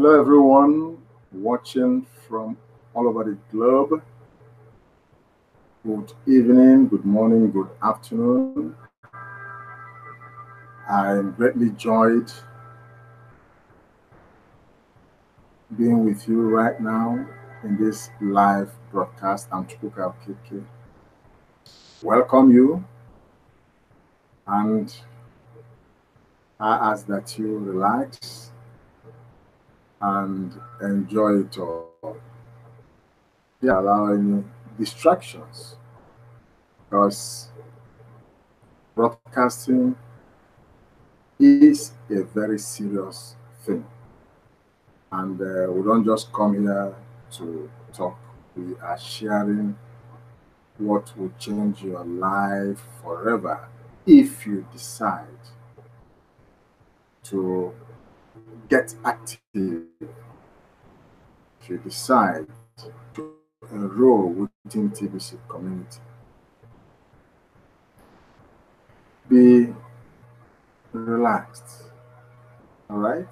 Hello, everyone watching from all over the globe. Good evening, good morning, good afternoon. I'm greatly joyed being with you right now in this live broadcast. I'm Chukwuka Okeke. Welcome you, and I ask that you relax and enjoy it all. Don't allow any distractions, because broadcasting is a very serious thing, and we don't just come here to talk. We are sharing what will change your life forever if you decide to get active, if you decide to enroll within TBC community. Be relaxed, all right?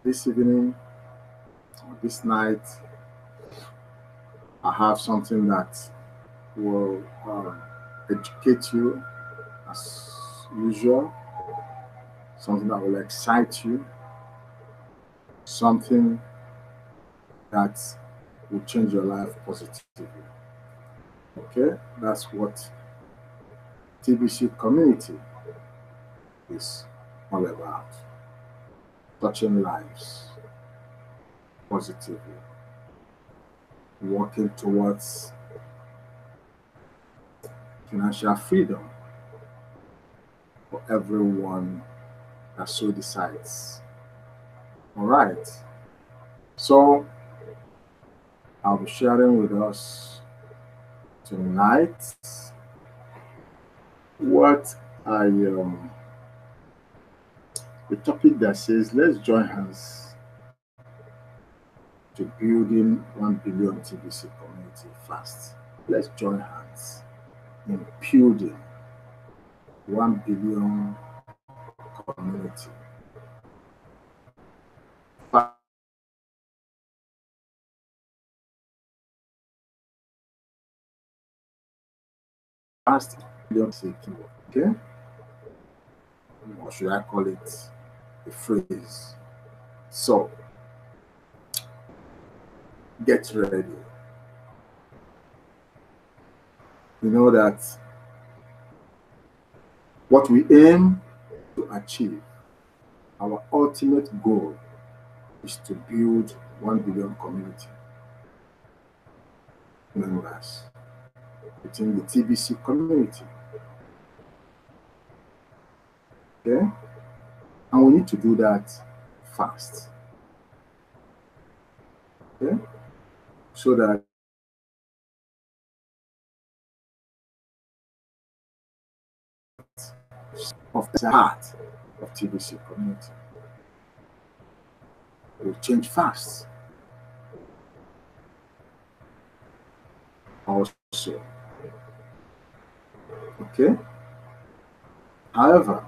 This evening, this night, I have something that will educate you as usual, something that will excite you, something that will change your life positively. Okay, that's what TBC community is all about. Touching lives positively, working towards financial freedom for everyone that so decides. All right, so I'll be sharing with us tonight what the topic that says, let's join hands to building 1 billion TBC community fast. Let's join hands in building 1 billion community fast. Okay, or should I call it a phrase? So get ready. You know that what we aim to achieve, our ultimate goal, is to build 1 billion community members within the TBC community. Okay, and we need to do that fast. Okay, so that of the heart of TBC community will change fast. Also, okay. However,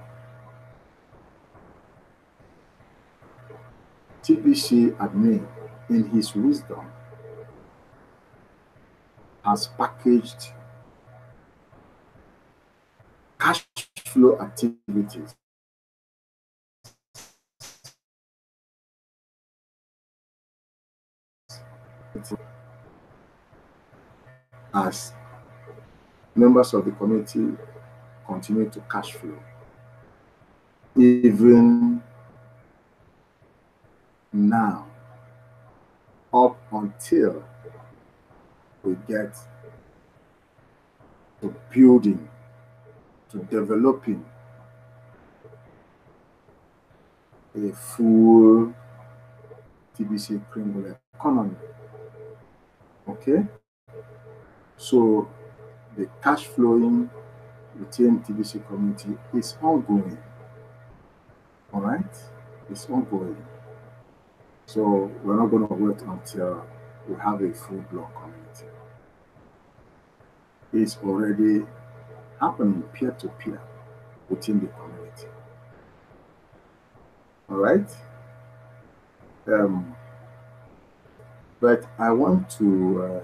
TBC admin, in his wisdom, has packaged cash flow activities as members of the community continue to cash flow, even now, up until we get to building, to developing a full TBC Kringle economy. Okay, so the cash flowing within TBC community is ongoing. All right, it's ongoing. So we're not going to wait until we have a full-blown community. It's already happening peer-to-peer within the community. All right. But I want to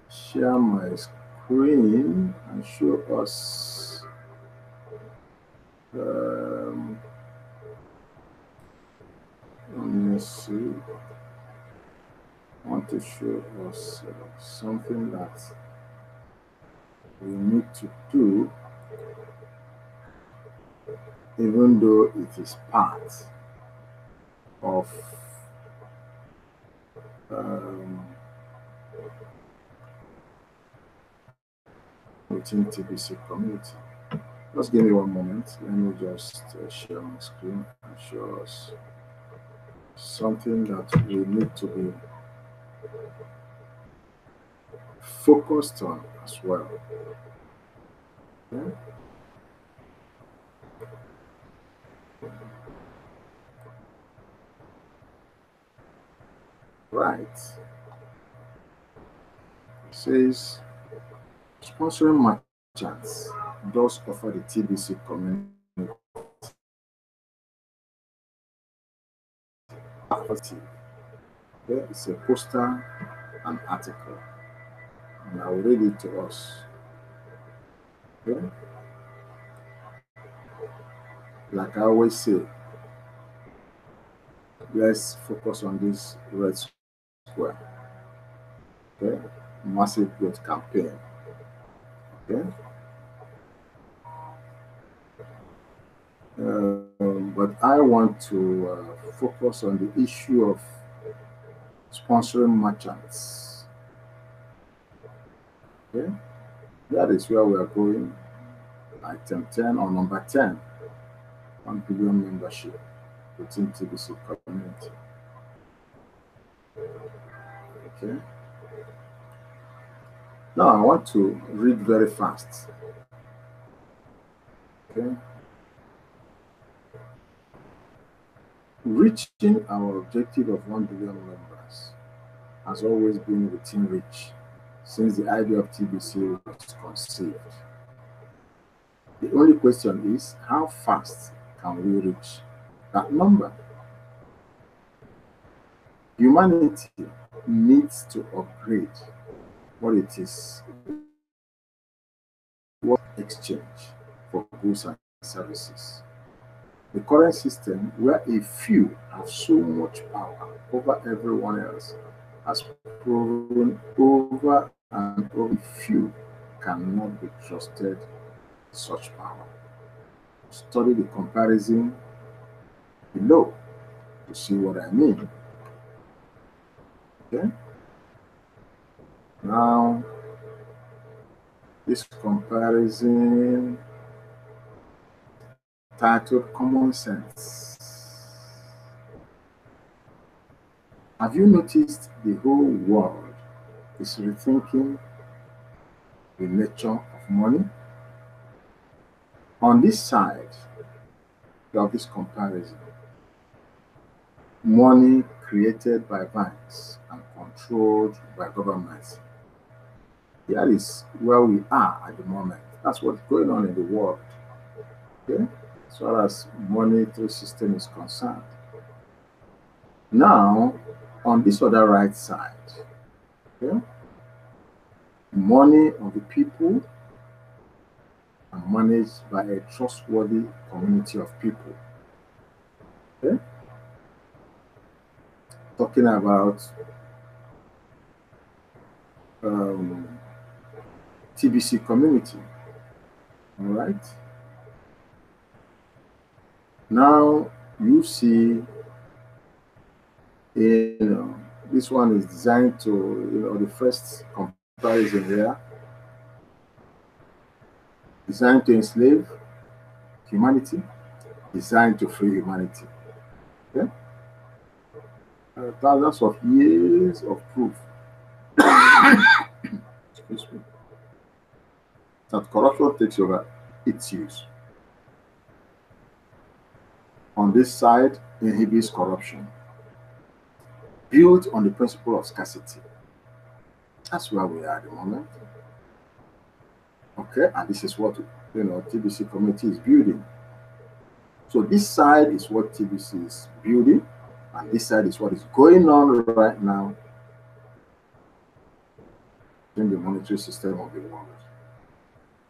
share my screen and show us let me see. I want to show us something that we need to do, even though it is part of within TBC community. Just give me one moment. Let me just share my screen and show us something that we need to be focused on as well. Okay? Right. It says sponsoring merchants does offer the TBC community faculty. There is a poster and article, and I will read it to us. Okay? Like I always say, let's focus on this red square. Okay? Massive growth campaign. Okay? But I want to focus on the issue of sponsoring merchants. Okay? That is where we are going. Item 10 or number 10, 1 billion membership within TBC community. Okay. Now I want to read very fast. Okay. Reaching our objective of 1 billion members has always been within reach since the idea of TBC was conceived. The only question is, how fast can we reach that number? Humanity needs to upgrade what it is, what exchange for goods and services. The current system, where a few have so much power over everyone else, has proven over and over few cannot be trusted with such power. Study the comparison below to see what I mean. Okay? Now, this comparison titled Common Sense. Have you noticed the whole world is rethinking the nature of money? On this side of this comparison, money created by banks and controlled by governments. That is where we are at the moment. That's what's going on in the world. Okay? As far as monetary system is concerned. Now, on this other right side, okay, money of the people are managed by a trustworthy community of people. Okay? Talking about TBC community. All right. Now you see, this one is designed to, the first comparison here, designed to enslave humanity, designed to free humanity. Okay? Thousands of years of proof excuse me, that corruption takes over its use. On this side, inhibits corruption, built on the principle of scarcity. That's where we are at the moment. Okay, and this is what TBC community is building. So this side is what TBC is building, And this side is what is going on right now in the monetary system of the world.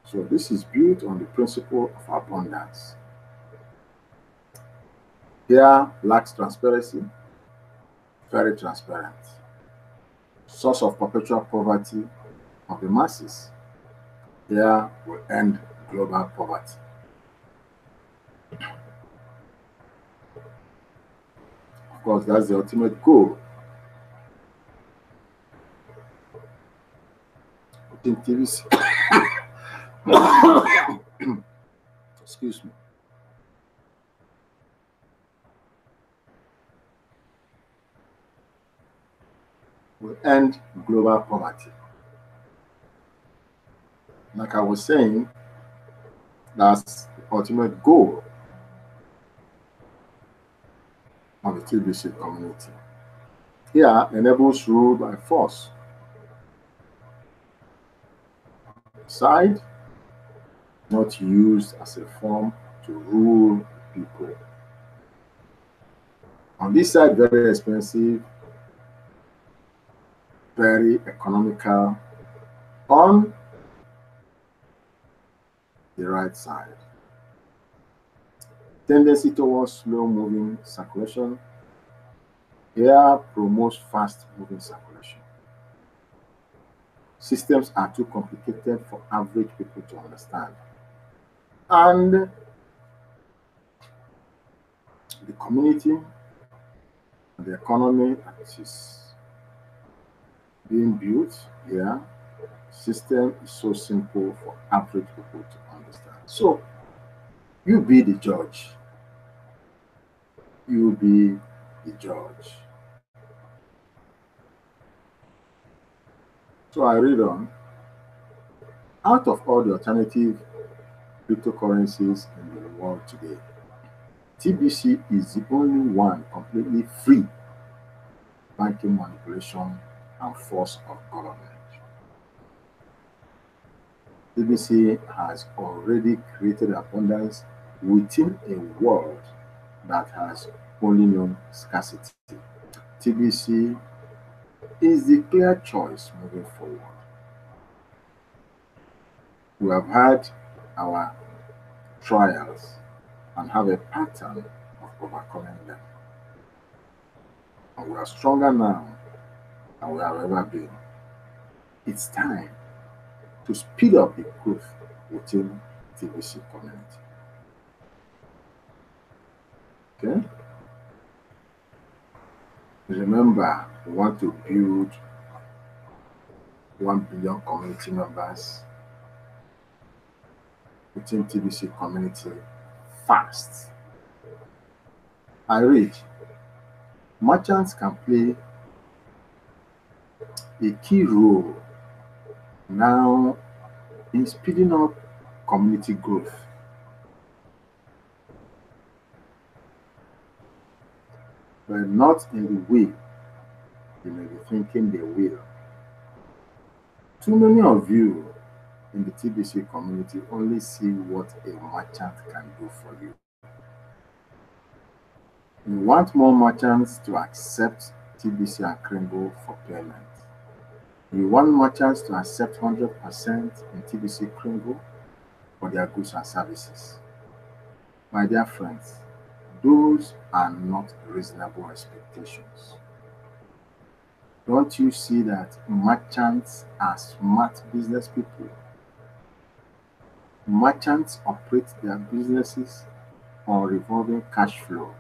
So this is built on the principle of abundance. Here lacks transparency, very transparent. Source of perpetual poverty of the masses. Here will end global poverty. Of course, that's the ultimate goal. In TBC, excuse me, will end global poverty. Like I was saying, that's the ultimate goal of the TBC community. Here enables rule by force. Side not used as a form to rule people. On this side, very expensive, very economical. On the right side, tendency towards slow-moving circulation. Here promotes fast-moving circulation. Systems are too complicated for average people to understand. And the community, the economy that is being built here, system is so simple for average people to understand. So you be the judge. You be the judge. So I read on. Out of all the alternative cryptocurrencies in the world today, TBC is the only one completely free banking manipulation and force of government. TBC has already created abundance within a world that has only known scarcity. TBC is the clear choice moving forward. We have had our trials and have a pattern of overcoming them. And we are stronger now than we have ever been. It's time to speed up the growth within TBC community. Okay? Remember, we want to build 1 billion community members within TBC community fast. I read, merchants can play a key role now in speeding up community growth. But not in the way you may be thinking they will. Too many of you in the TBC community only see what a merchant can do for you. You want more merchants to accept TBC and Kringle for payment. You want merchants to accept 100% in TBC Kringle for their goods and services. My dear friends, those are not reasonable expectations. Don't you see that merchants are smart business people? Merchants operate their businesses on revolving cash flow,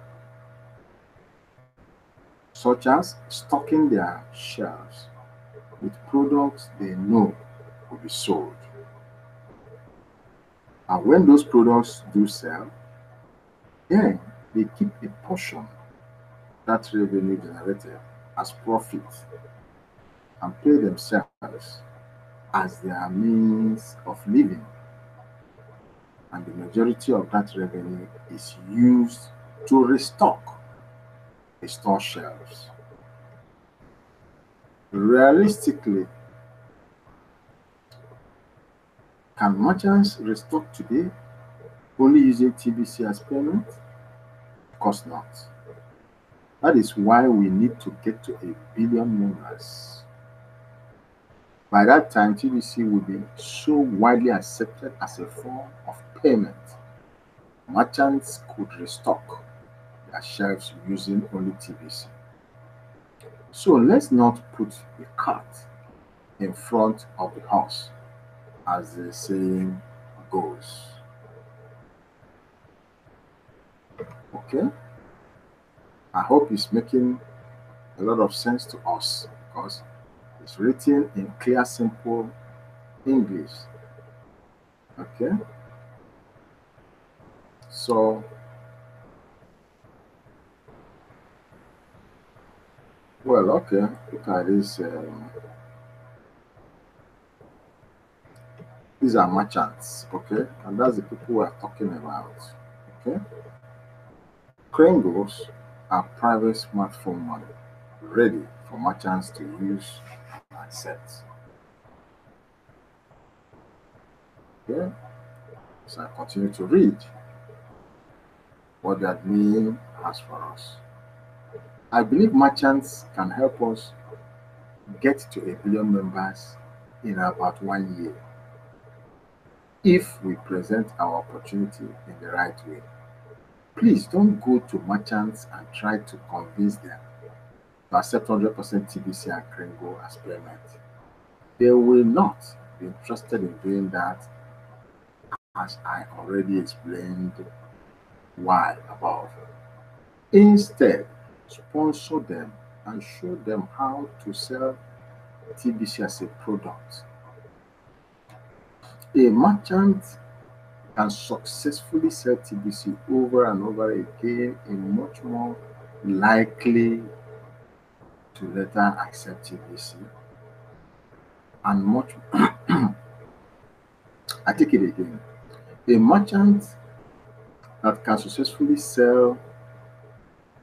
such as stocking their shelves with products they know will be sold. And when those products do sell, then they keep a portion that revenue generated as profit and pay themselves as their means of living. And the majority of that revenue is used to restock the store shelves. Realistically, can merchants restock today only using TBC as payment? Of course not. That is why we need to get to 1 billion members. By that time, TBC will be so widely accepted as a form of payment. Merchants could restock their shelves using only TBC. So let's not put the cart in front of the horse, as the saying goes. Okay? I hope it's making a lot of sense to us because it's written in clear, simple English. Okay? So, well, okay, look at this. These are merchants, okay? And that's the people we're talking about, okay? Kringles are private smartphone money ready for merchants to use and set. Okay? So I continue to read what that means has for us. I believe merchants can help us get to 1 billion members in about 1 year if we present our opportunity in the right way. Please don't go to merchants and try to convince them to accept 100% TBC and Kringle as payment. They will not be interested in doing that, as I already explained why above. Instead, sponsor them and show them how to sell TBC as a product. A merchant can successfully sell TBC over and over again is much more likely to later accept TBC and much I take it again. A merchant that can successfully sell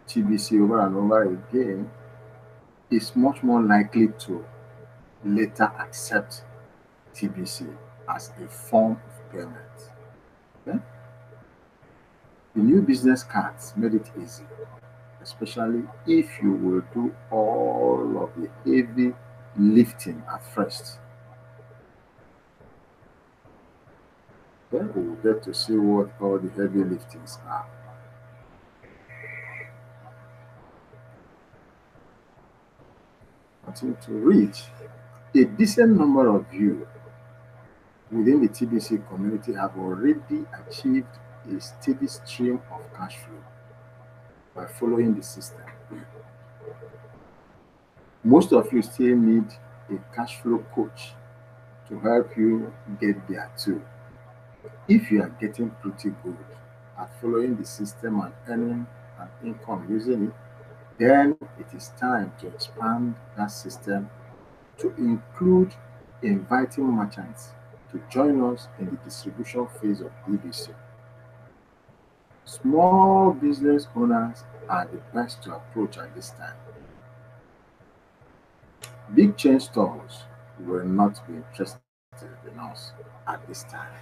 TBC over and over again is much more likely to later accept TBC as a form of payment. Okay? The new business cards made it easy, especially if you will do all of the heavy lifting at first. Then we will get to see what all the heavy liftings are. Continue to read. A decent number of you within the TBC community have already achieved a steady stream of cash flow by following the system. Most of you still need a cash flow coach to help you get there too. If you are getting pretty good at following the system and earning an income using it, then it is time to expand that system to include inviting merchants to join us in the distribution phase of TBC. Small business owners are the best to approach at this time. Big chain stores will not be interested in us at this time.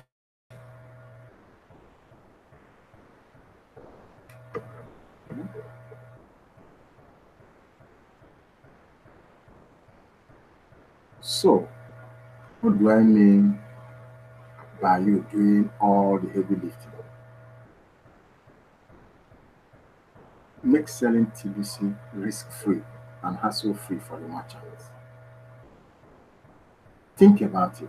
So, what do I mean by you doing all the heavy lifting? Make selling TBC risk-free and hassle-free for the merchants. Think about it.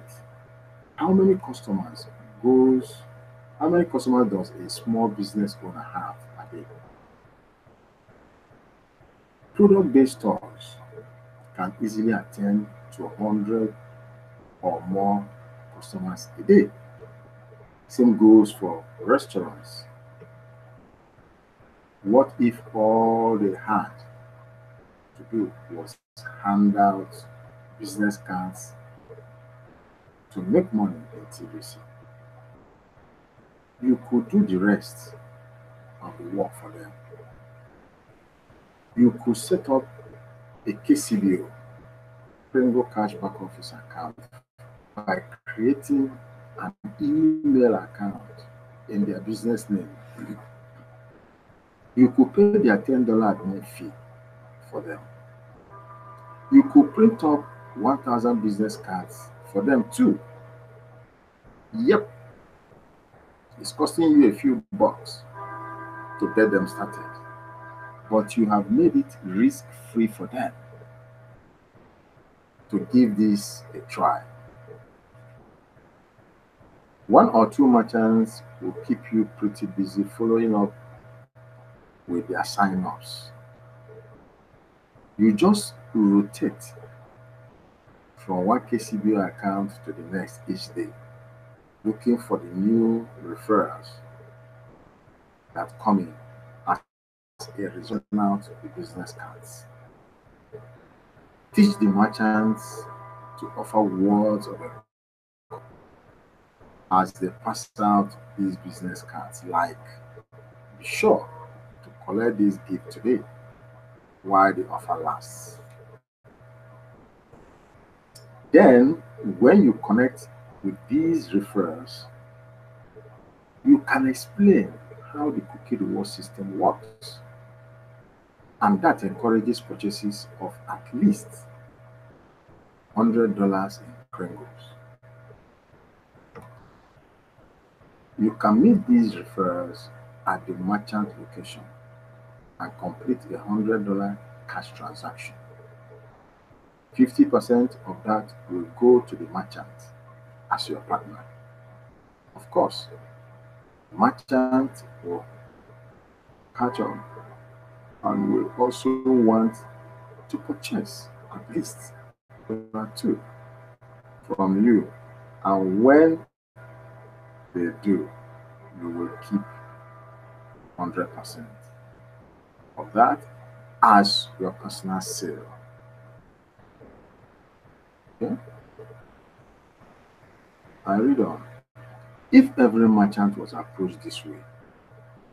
How many customers does a small business owner have a day? Product-based stores can easily attend to 100 or more customers a day. Same goes for restaurants. What if all they had to do was hand out business cards to make money in TBC? You could do the rest of the work for them. You could set up a KCBO, Kringle Cash back office account, by creating an email account in their business name. You could pay their $10 admin fee for them. You could print up 1,000 business cards for them too. Yep, it's costing you a few bucks to get them started, but you have made it risk-free for them to give this a try. One or two merchants will keep you pretty busy following up with their sign-ups. You just rotate from one KCBO account to the next each day, looking for the new referrals that come in as a result out the business cards. Teach the merchants to offer words of encouragement as they pass out these business cards, like, be sure to collect this gift today while the offer lasts. Then, when you connect with these referrals, you can explain how the cookie reward system works, and that encourages purchases of at least $100 in Kringles. You can meet these referrals at the merchant location and complete a $100 cash transaction. 50% of that will go to the merchant as your partner. Of course, the merchant will catch on and will also want to purchase at least $2 from you. And when they do, you will keep 100% of that as your personal sale. Okay? I read on. If every merchant was approached this way,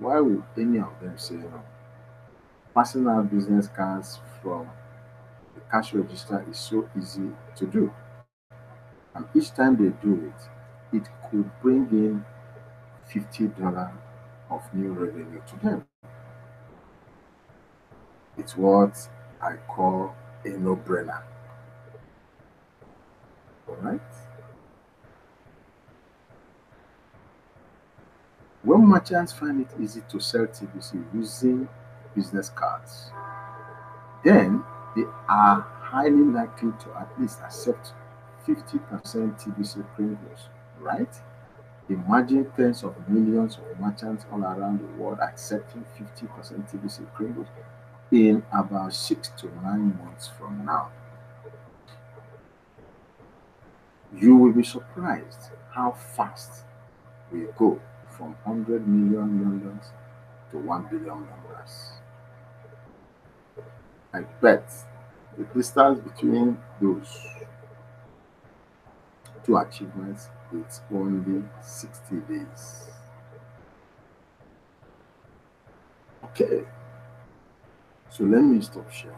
why would any of them say no? Passing out business cards from the cash register is so easy to do. And each time they do it, it could bring in $50 of new revenue to them. It's what I call a no-brainer. All right? When merchants find it easy to sell TBC using business cards, then they are highly likely to at least accept 50% TBC Kringles, right? Imagine tens of millions of merchants all around the world accepting 50% TBC Kringles in about 6 to 9 months from now. You will be surprised how fast we go from 100 million members to 1 billion members. I bet the distance between those two achievements is only 60 days. Okay, so let me stop sharing.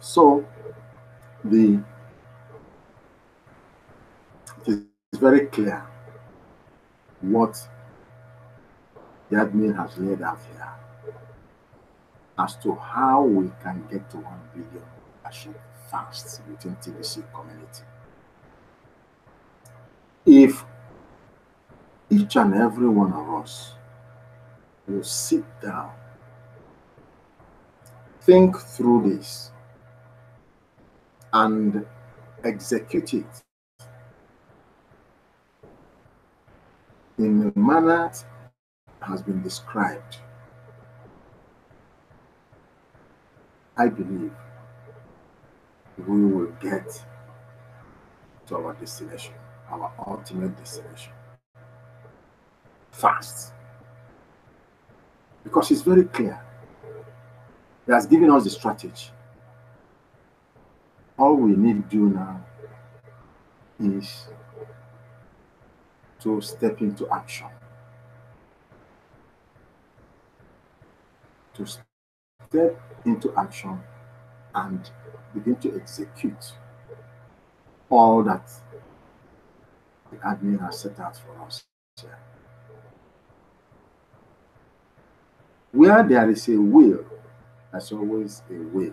So it is very clear what the admin has laid out here as to how we can get to 1 billion membership fast within TBC community. If each and every one of us will sit down, think through this, and execute it in a manner that has been described, I believe we will get to our destination, our ultimate destination, fast. Because it's very clear. He has given us the strategy. All we need to do now is to step into action. To step into action and begin to execute all that the admin has set out for us here. Where there is a will, there's always a way.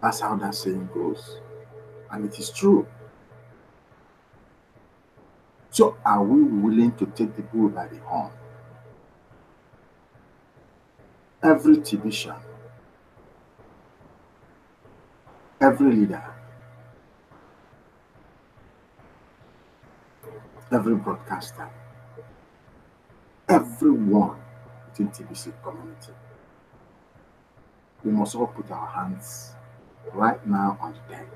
That's how that saying goes. And it is true. So are we willing to take the bull by the horn? Every TBC, every leader, every broadcaster, everyone within TBC community, we must all put our hands right now on the deck.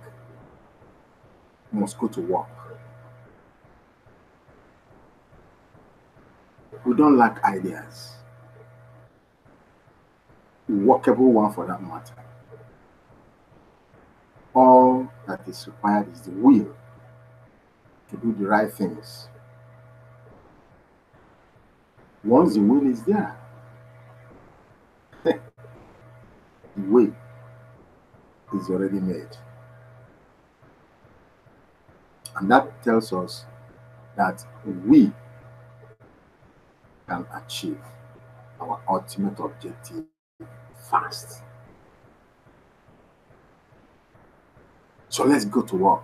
We must go to work. We don't lack ideas. Workable one for that matter. All that is required is the will to do the right things. Once the will is there, the way is already made. And that tells us that we can achieve our ultimate objective fast. So let's go to work.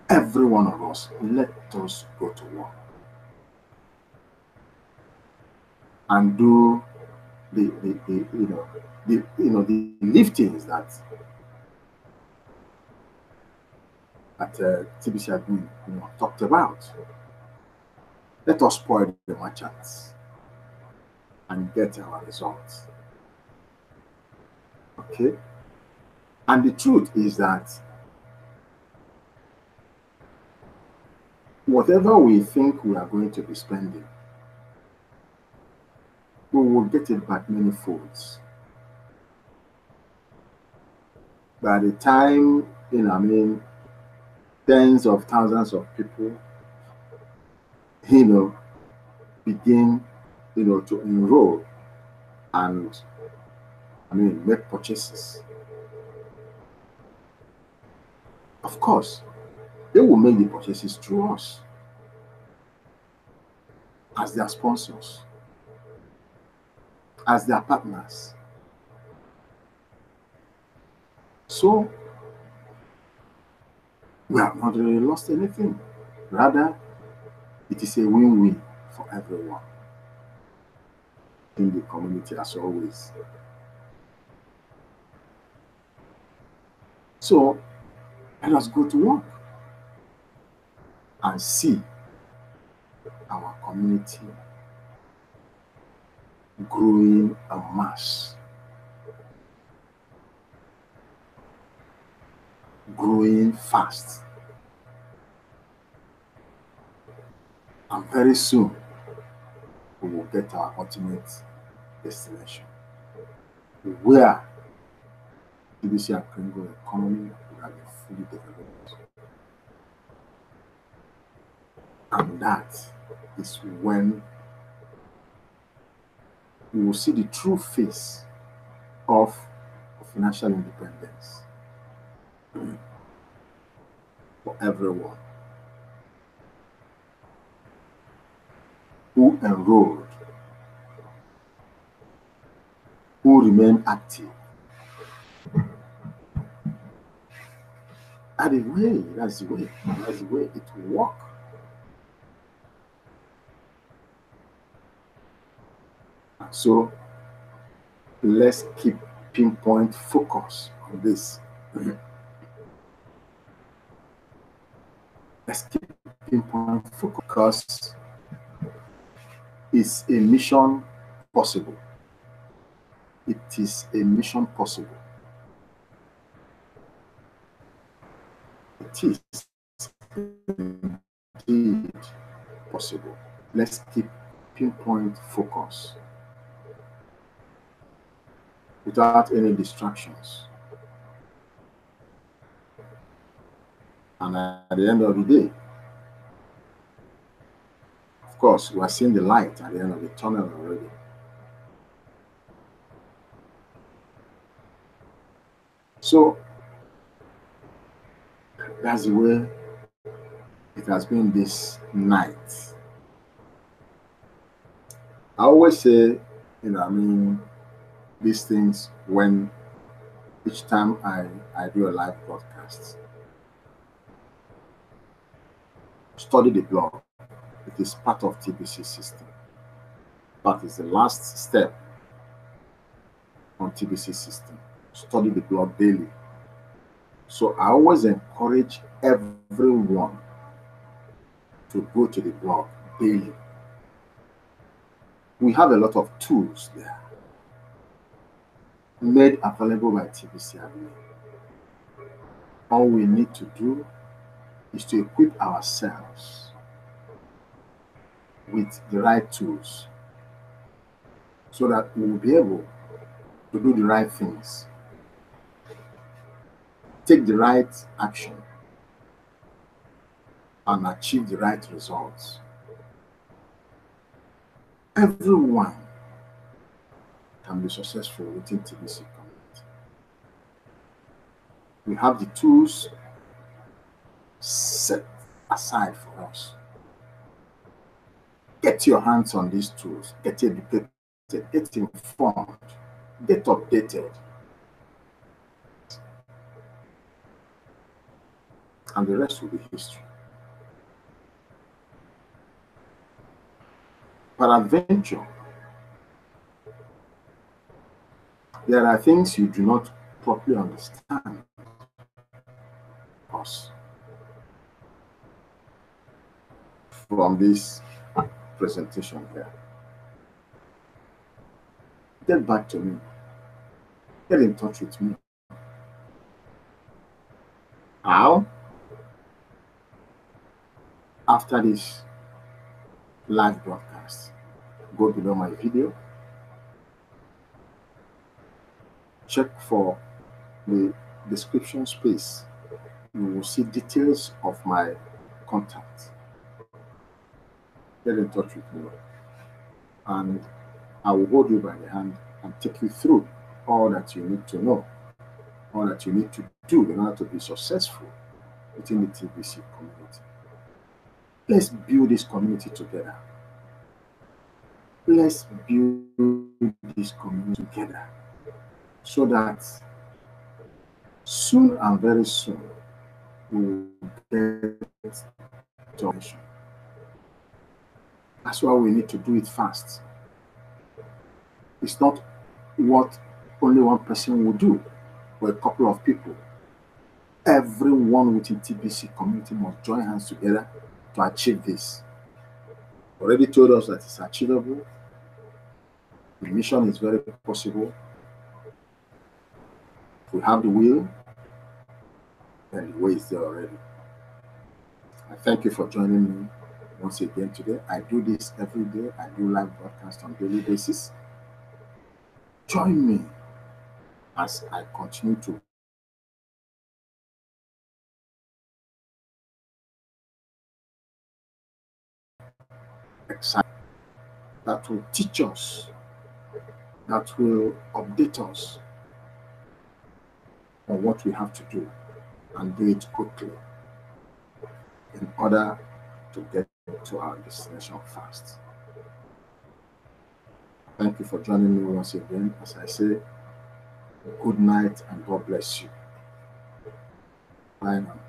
Every one of us, let us go to work and do the liftings that TBC has been talked about. Let us spoil the merchants and get our results. Okay? And the truth is that whatever we think we are going to be spending, we will get it back many folds. By the time, tens of thousands of people, begin, to enroll and, make purchases. Of course, they will make the purchases through us as their sponsors, as their partners. So, we have not really lost anything. Rather, it is a win-win for everyone in the community as always. So, let us go to work and see our community growing en masse, growing fast. And very soon, we will get our ultimate destination, where TBC and Kringle economy will have been fully developed. And that is when we will see the true face of financial independence for everyone who enrolled, who remain active. That's the way it will work. So let's keep pinpoint focus on this. Let's keep pinpoint focus because it's a mission possible. It is a mission possible. It is indeed possible. Let's keep pinpoint focus without any distractions. And at the end of the day, of course, we are seeing the light at the end of the tunnel already. So that's the way it has been this night. I always say, these things when each time I do a live broadcast. Study the blog. It is part of TBC system. That is the last step on TBC system. Study the blog daily. So I always encourage everyone to go to the blog daily. We have a lot of tools there made available by TBC admin. All we need to do is to equip ourselves with the right tools so that we will be able to do the right things, take the right action, and achieve the right results. Everyone can be successful within TBC community. We have the tools set aside for us. Get your hands on these tools, get educated, get informed, get updated. And the rest will be history. Peradventure, there are things you do not properly understand us from this presentation here. Get back to me. Get in touch with me. How? After this live broadcast, go below my video, check for the description space. You will see details of my contact. Get in touch with me, and I will hold you by the hand and take you through all that you need to know, all that you need to do in order to be successful within the TBC community. Let's build this community together. Let's build this community together so that soon and very soon we will get attention. That's why we need to do it fast. It's not what only one person will do, or a couple of people. Everyone within TBC community must join hands together to achieve this. Already told us that it's achievable. The mission is very possible. If we have the will, then the way is there already. I thank you for joining me once again today. I do this every day. I do live broadcasts on a daily basis. Join me as I continue to excite, that will teach us, that will update us on what we have to do, and do it quickly in order to get to our destination fast. Thank you for joining me once again. As I say, good night and God bless you. Bye now.